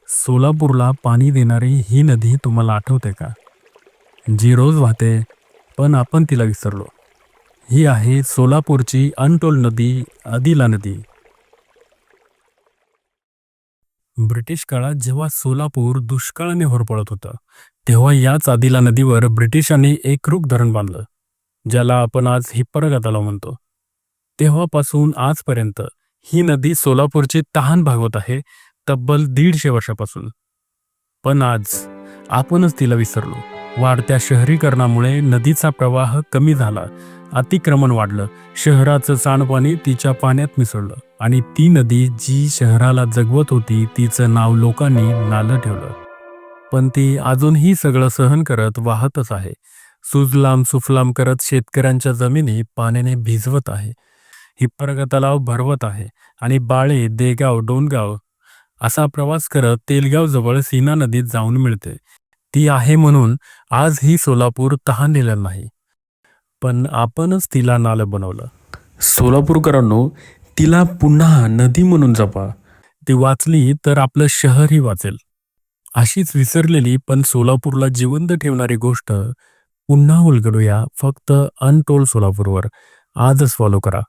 सोलापूरला पाणी देणारी ही नदी तुम्हाला आठवते का? जी रोज वाहते, पण आपण तिला विसरलो. ही आहे सोलापूरची अनटोल नदी, अदिला नदी. ब्रिटिश काळात जेव्हा सोलापूर दुष्काळाने होरपळत होतं, तेव्हा याच आदिला नदीवर ब्रिटिशांनी एकरूप धरण बांधलं, ज्याला आपण आज हिप्परगा तलाव म्हणतो. तेव्हापासून आजपर्यंत ही नदी सोलापूरची तहान भागवत आहे, तब्बल 150 वर्षापासून. पण आज आपणच तिला विसरलो. वाढत्या शहरीकरणामुळे नदीचा प्रवाह कमी झाला, अतिक्रमण वाढलं, शहराचं सांडपाणी तिच्या पाण्यात मिसळलं आणि ती नदी जी शहराला जगवत होती तिचं नाव लोकांनी नालं ठेवलं. पण ती अजूनही सगळं सहन करत वाहतच आहे. सुजलाम सुफलाम करत शेतकऱ्यांच्या जमिनी पाण्याने भिजवत आहे. हिप्परगा तलाव भरवत आहे आणि बाळे, देगाव, डोणगाव असा प्रवास करत तेलगावजवळ सीना नदीत जाऊन मिळते. ती आहे म्हणून आज ही सोलापूर तहानलेलं नाही, पण आपणच तिला नालं बनवलं. सोलापूरकरांनो, तिला पुन्हा नदी म्हणून जपा. ती वाचली तर आपलं शहरही वाचेल. अशीच विसरलेली पण सोलापूरला जिवंत ठेवणारी गोष्ट पुन्हा उलगडूया फक्त अनटोल सोलापूरवर. आजच फॉलो करा.